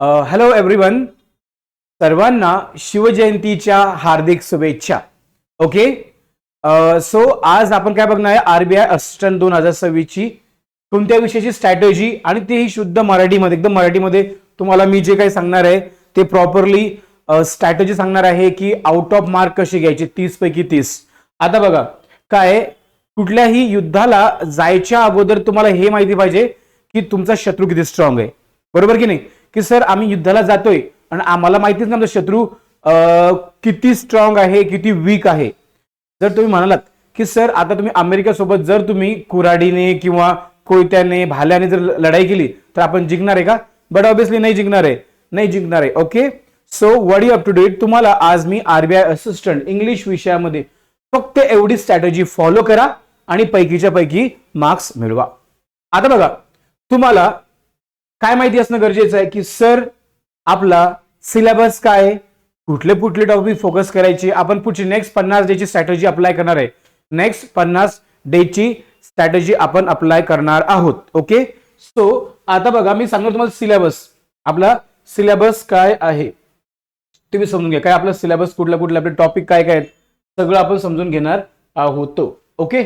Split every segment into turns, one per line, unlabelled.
Hello everyone, सर्वांना शिवजयंतीच्या हार्दिक शुभेच्छा. ओके, सो आज आपण काय बघणार आहे, आरबीआय असिस्टंट 2026 ची कोणत्या विषयाची स्ट्रॅटेजी आणि तेही शुद्ध मराठीमध्ये, एकदम मराठीमध्ये तुम्हाला मी जे काही सांगणार आहे ते प्रॉपरली स्ट्रॅटेजी सांगणार आहे की आउट ऑफ मार्क कशी घ्यायची 30 पैकी 30. आता बघा काय, कुठल्याही युद्धाला जायच्या अगोदर तुम्हाला हे माहिती पाहिजे की तुमचा शत्रू किती स्ट्रॉंग आहे, बरोबर की नाही? की सर आम्ही युद्धाला जातोय आणि आम्हाला माहितीच नाही आमचा शत्रू किती स्ट्रॉंग आहे, किती वीक आहे. जर तुम्ही म्हणालात की सर आता तुम्ही अमेरिकेसोबत जर तुम्ही कुऱ्हाडीने किंवा कोयत्याने भाल्याने जर लढाई केली तर आपण जिंकणार आहे का? बट ऑब्विसली नाही जिंकणार आहे, नाही जिंकणार आहे. Okay, so what you up to date, तुम्हाला आज मी आरबीआय असिस्टंट इंग्लिश विषयामध्ये फक्त एवढी स्ट्रॅटेजी फॉलो करा आणि पैकीच्या पैकी मार्क्स मिळवा. आता बघा, तुम्हाला काय माहिती असणं गरजेचं आहे की सर आपला सिलेबस काय, कुठले कुठले टॉपिक फोकस करायचे, आपण पुढची नेक्स्ट 50 डेची स्ट्रॅटेजी अप्लाय करणार आहे. नेक्स्ट 50 डेची स्ट्रॅटेजी आपण अप्लाय करणार आहोत. ओके, सो आता बघा मी सांगणार तुम्हाला सिलेबस, आपला सिलेबस काय आहे तुम्ही समजून घ्या. काय आपला सिलेबस, कुठला कुठले आपले टॉपिक काय काय आहेत सगळं आपण समजून घेणार आहोत. ओके,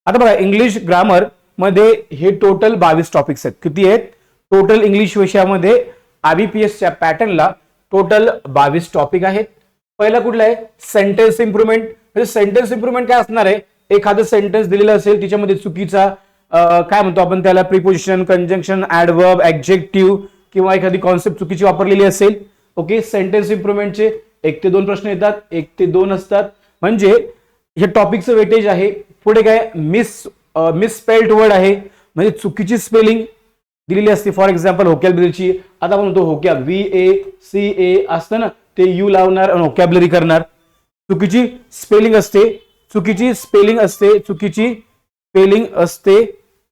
आता बघा इंग्लिश ग्रामर मध्ये हे टोटल 22 टॉपिक्स आहेत. किती आहेत टोटल इंग्लिश विषयामध्ये? आयबीपीएसच्या पॅटर्नला टोटल 22 टॉपिक आहेत. पहिला कुठला आहे, सेंटेन्स इम्प्रुव्हमेंट. म्हणजे सेंटेन्स इम्प्रुव्हमेंट काय असणार आहे, एखादं सेंटेन्स दिलेलं असेल त्याच्यामध्ये चुकीचा काय म्हणतो आपण त्याला, प्रिपोजिशन, कंजंक्शन, ऍडवर्ब, ऍडजेक्टिव्ह किंवा एखादी कॉन्सेप्ट चुकीची वापरलेली असेल. ओके, सेंटेन्स इम्प्रुव्हमेंटचे 1 ते 2 प्रश्न येतात, 1 ते 2 असतात. म्हणजे हे टॉपिकचं वेटेज आहे. पुढे काय, मिसस्पेल्ड वर्ड आहे, म्हणजे चुकीची स्पेलिंग दिलेली असते. फॉर एक्झाम्पल व्होकॅब्युलरीची, आता आपण म्हणतो व्होकॅब VACA असतं ना, ते यू लावणार आणि व्होकॅब्युलरी करणार. चुकीची स्पेलिंग असते, चुकीची स्पेलिंग असते, चुकीची स्पेलिंग असते.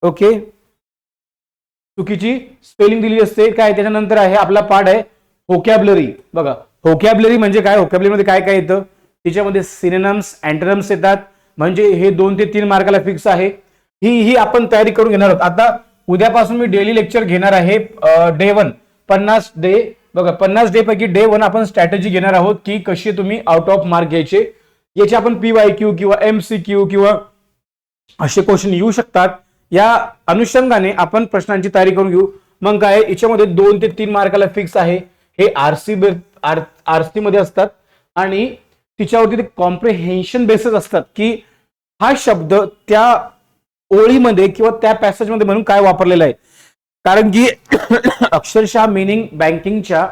ओके, चुकीची स्पेलिंग दिलेली असते. काय त्याच्यानंतर आहे आपला पार्ट आहे व्होकॅब्युलरी. बघा व्होकॅब्युलरी म्हणजे काय, व्होकॅब्युलरी मध्ये काय काय येतं, त्याच्यामध्ये सिनोनिम्स, अँटोनिम्स येतात. म्हणजे हे 2 ते 3 मार्काला फिक्स आहे. ही आपण तयारी करून घेणार आहोत. आता उद्यापासून मी डेली लेक्चर घेणार आहे. डे 1 50 डे, बघा 50 डे पैकी डे 1 आपण स्ट्रॅटेजी घेणार आहोत की कशी तुम्ही आउट ऑफ मार्क घ्यायचे. याचे आपण PYQ किंवा MCQ किंवा असे क्वेश्चन येऊ शकतात. या अनुषंगाने आपण प्रश्नांची तयारी करून घेऊ. मग काय, याच्यामध्ये 2 ते 3 मार्काला फिक्स आहे. हे आरसी मध्ये असतात आणि तिच्यावरती ते कॉम्प्रिहेन्शन बेसिस असतात की हा शब्द त्या ओळीमध्ये किंवा त्या पॅसेज मध्ये म्हणून काय वापरलेलं आहे. कारण की अक्षरशः मिनिंग बँकिंगच्या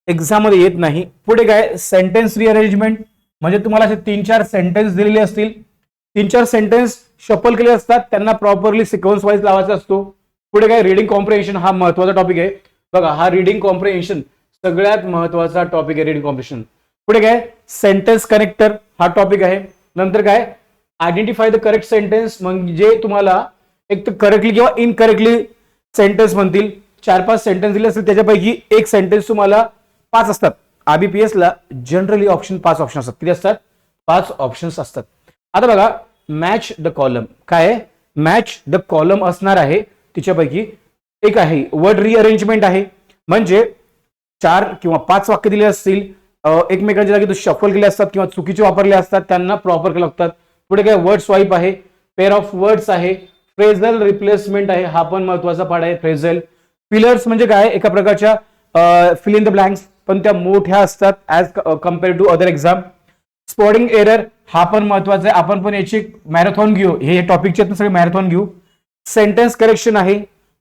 एक्झाम मध्ये येत नाही. पुढे काय, सेंटेन्स रिअरेंजमेंट, म्हणजे तुम्हाला असे 3-4 सेंटेन्स दिलेले असतील, 3-4 सेंटेन्स शफल केले असतात, त्यांना प्रॉपरली सिक्वेन्स वाईज लावायचा असतो. पुढे काय, रीडिंग कॉम्प्रिहेन्शन, हा महत्वाचा टॉपिक आहे. बघा हा रीडिंग कॉम्प्रिहेन्शन सगळ्यात महत्वाचा टॉपिक आहे, रीडिंग कॉम्प्रिहेन्शन. पुढे काय, सेंटेन्स कनेक्टर हा टॉपिक आहे. नंतर काय, आयडेंटिफाय द करेक्ट सेंटेन्स, म्हणजे तुम्हाला एक तर करेक्टली किंवा इनकरेक्टली सेंटेन्स म्हणतील. 4-5 सेंटेन्स दिले असतील, त्याच्यापैकी एक सेंटेन्स तुम्हाला 5 असतात. आयबीपीएस ला जनरली 5 ऑप्शन असतात. किती असतात? 5 ऑप्शन्स असतात. आता बघा, मॅच द कॉलम, काय मॅच द कॉलम असणार आहे. तिच्यापैकी एक आहे वर्ड रिअरेंजमेंट आहे, म्हणजे 4 किंवा 5 वाक्य दिले असतील, एकमेकांच्या जागी शफल केले असतात किंवा चुकीचे वापरले असतात, त्यांना प्रॉपर केले लागतात. पुढे काय, वर्ड स्वाईप आहे, पेअर ऑफ वर्ड्स आहे, फ्रेझल रिप्लेसमेंट आहे, हा पण महत्वाचा पार्ट आहे. फ्रेझल पिलर्स म्हणजे काय, एका प्रकारच्या फिल इन द ब्लँक्स, पण त्या मोठ्या असतात as compare to other exam. Spotting error हा पण महत्वाचा आहे, आपण पण याची मॅरेथॉन घेऊ, हे टॉपिकचे सगळे मॅरेथॉन घेऊ. सेंटेन्स करेक्शन आहे,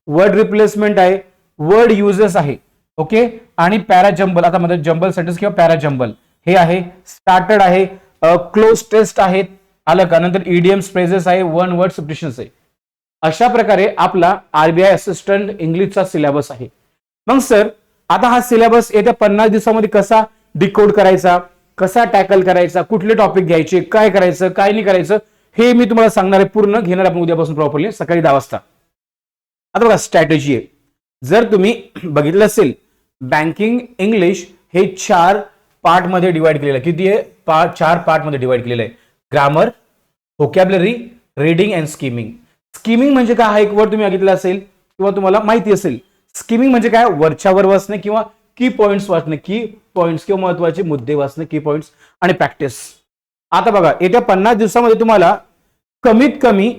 वर्ड रिप्लेसमेंट आहे, वर्ड युजेस आहे. ओके, आणि पॅरा जंबल, आता मध्ये जंबल सेंटेन्स किंवा पॅरा जंबल हे आहे. स्टार्टर्ड आहे, क्लोज टेस्ट आहेत, आलं का. नंतर इडियम्स, फ्रेजेस आहे, वन वर्ड सब्स्टिट्यूशन्स आहे. अशा प्रकारे आपला आरबीआय असिस्टंट इंग्लिशचा सिलेबस आहे. मग सर आता हा सिलेबस येत्या 50 दिवसामध्ये कसा डिकोड करायचा, कसा टॅकल करायचा, कुठले टॉपिक घ्यायचे, काय करायचं, काय नाही करायचं, हे मी तुम्हाला सांगणार आहे. पूर्ण घेणार आपण उद्यापासून प्रॉपरली सकाळी 10 वाजता. आता बघा स्ट्रॅटेजी आहे, जर तुम्ही बघितलं असेल बँकिंग इंग्लिश हे 4 पार्ट मध्ये डिवाइड केलेलं आहे. किती आहे? 4 पार्ट मध्ये डिवाइड केलेलं आहे. Grammar, vocabulary, reading and skimming. Skimming म्हणजे काय, हा एक वर्ड तुम्ही बघितला असेल किंवा तुम्हाला माहिती असेल. स्किमिंग म्हणजे काय, वरच्यावर वाचणे किंवा की पॉइंट्स वाचणे, की पॉइंट्स किंवा महत्वाचे मुद्दे वाचणे, की पॉइंट्स आणि प्रॅक्टिस. आता बघा येत्या 50 दिवसामध्ये तुम्हाला कमीत कमी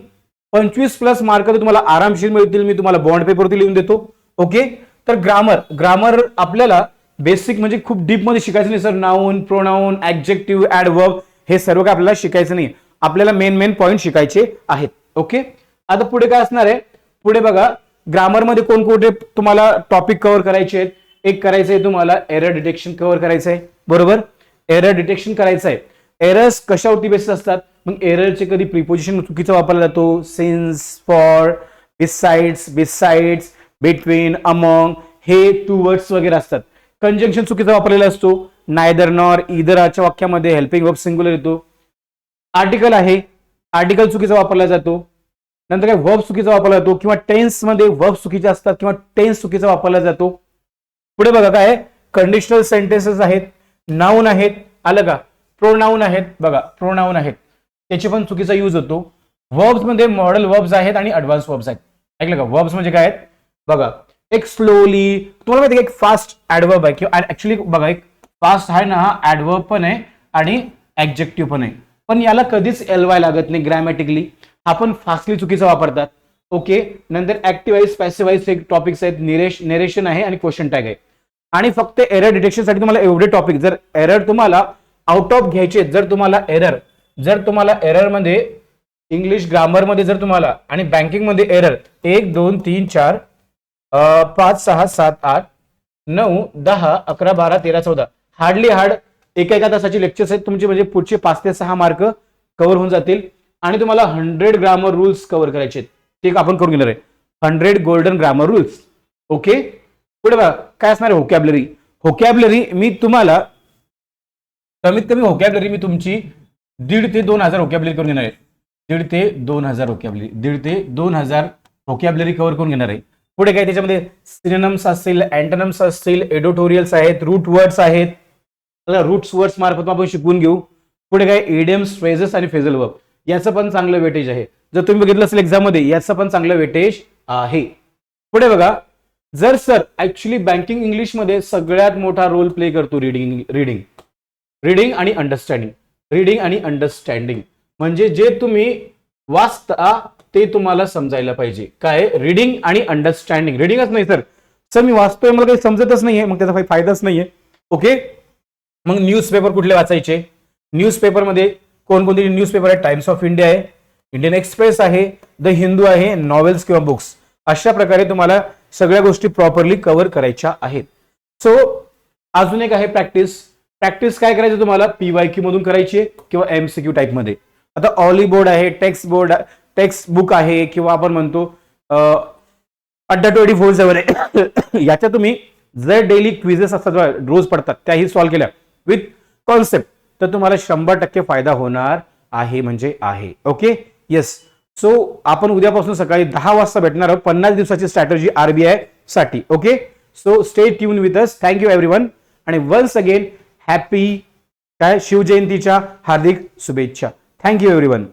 25+ मार्क तुम्हाला आरामशीर मिळतील. मी तुम्हाला बॉन्ड पेपरवरती लिहून देतो. ओके. तर ग्रामर आपल्याला बेसिक म्हणजे खूप डीप मध्ये शिकायचं नाही sir. Noun, pronoun, adjective, adverb हे सर्व काय आपल्याला शिकायचं नाही. आपल्याला मेन पॉइंट शिकायचे आहेत. ओके. आता पुढे काय असणार आहे, पुढे बघा ग्रामरमध्ये कोणकोणते तुम्हाला टॉपिक कव्हर करायचे आहेत. एक करायचं आहे तुम्हाला एरर डिटेक्शन कव्हर करायचं आहे. बरोबर, एरर डिटेक्शन करायचं आहे. एरर्स कशावरती बेसिस असतात, मग एररचे कधी प्रिपोजिशन चुकीचा वापरला जातो, since, for, besides, between, among हे 2 वर्ड्स वगैरे असतात. कंजंक्शन चुकीचा वापरलेला असतो. नायदर, नॉर, ईदरच्या वाक्यामध्ये हेल्पिंग वर्ब सिंग्युलर येतो. आर्टिकल आहे, आर्टिकल चुकीचा वापरला जातो. नंतर काय वर्ब चुकीचा वापरला जातो किंवा टेन्स मध्ये वर्ब चुकीचे असतात किंवा टेन्स चुकीचा वापरला जातो. पुढे बघा काय कंडिशनल सेंटेन्सेस आहेत, नाऊन आहेत, आलं का, प्रोनाऊन आहेत. बघा प्रोनाऊन आहेत त्याची पण चुकीचा यूज होतो. वर्ब्स मध्ये मॉडल वर्ब्स आहेत आणि ऍडव्हान्स वर्ब्स आहेत. ऐकलं का, वर्ब्स म्हणजे काय आहेत बघा, एक स्लोली, तुम्हाला माहिती एक फास्ट ऍडवर्ब आहे किंवा ऍक्च्युली बघा एक फास्ट आहे ना, हा ऍडवर्ब पण आहे आणि ऍडजेक्टिव्ह पण आहे. पण याला कधीच एलवाय लागत नाही ग्रॅमॅटिकली. आपण फास्टली चुकीचा वापरतात. ओके. नंतर ऍक्टिव्हाइज, पॅसिव्हाइज हे टॉपिक्स आहेत. नेरेशन आहे आणि क्वेश्चन टॅग आहे. आणि फक्त एरर डिटेक्शन साठी तुम्हाला एवढे टॉपिक, जर एरर तुम्हाला आउट ऑफ घ्यायचे, जर तुम्हाला एरर मध्ये इंग्लिश ग्रामर मध्ये जर तुम्हाला आणि बँकिंग मध्ये एरर 1 2 3 4 5 6 7 8 9 10 11 12 13 14 हार्डली एका तासाची लेक्चर्स आहेत तुमचे, म्हणजे पुढचे 5 ते 6 मार्क कव्हर होऊन जातील. आणि तुम्हाला 100 ग्रामर रूल्स कव्हर करायचे आहेत, ते आपण करून घेणार आहे. 100 गोल्डन ग्रामर रूल्स. ओके. पुढे बघा काय असणार आहे, व्होकॅब्युलरी मी तुम्हाला कमीत कमी व्होकॅब्युलरी मी तुमची 1,500 ते 2,000 व्होकॅब्युलरी करून घेणार आहे. 1,500 ते 2,000 व्होकॅब्युलरी, 1,500 ते 2,000 व्होकॅब्युलरी कव्हर करून घेणार आहे. पुढे काय त्याच्यामध्ये सिनोनिम्स असतील, अँटोनिम्स असतील, एडिटोरियल्स आहेत, रूट वर्ड्स आहेत. रूट्स वर्ड्स मार्फत आपण शिकून घेऊ. पुढे काय इडियम्स, फ्रेजेस आणि फ्रेझल वर्ब याचं पण चांगलं वेटेज आहे. जर तुम्ही बघितलं असेल एक्झाम मध्ये याचं पण चांगलं वेटेज आहे. पुढे बघा जर सर ऍक्च्युली बँकिंग इंग्लिश मध्ये सगळ्यात मोठा रोल प्ले करतो रीडिंग आणि अंडरस्टँडिंग. म्हणजे जे तुम्ही वाचता ते तुम्हाला समजायला पाहिजे. काय रीडिंग आणि अंडरस्टँडिंग. रीडिंगच नाही सर मी वाचतोय मला काही समजतच नाहीये, मग त्याचा काही फायदाच नाहीये. ओके. मग न्यूजपेपर कुठले वाचायचे, न्यूजपेपरमध्ये कोणकोणते न्यूजपेपर आहे, टाइम्स ऑफ इंडिया आहे, इंडियन एक्सप्रेस आहे, द हिंदू आहे, नॉवेल्स किंवा बुक्स. अशा प्रकारे तुम्हाला सगळ्या गोष्टी प्रॉपरली कव्हर करायच्या आहेत. सो अजून एक आहे प्रॅक्टिस काय करायचं तुम्हाला, PYQ मधून करायची किंवा MCQ टाईप मध्ये. आता ऑली बोर्ड आहे, टेक्स्ट बुक आहे किंवा आपण म्हणतो अड्डा 24/7 आहे. याच्या तुम्ही जर डेली क्विजेस असतात रोज पडतात त्याही सॉल्व्ह केल्या विथ कॉन्सेप्ट तर तुम्हाला 100% फायदा होणार आहे म्हणजे आहे. ओके. येस. सो आपण उद्यापासून सकाळी 10 वाजता भेटणार आहोत 50 दिवसाची स्ट्रॅटेजी RBI साठी. Okay. So stay tune with us. Thank you everyone आणि वन्स अगेन हॅपी शिवजयंतीच्या हार्दिक शुभेच्छा. Thank you everyone.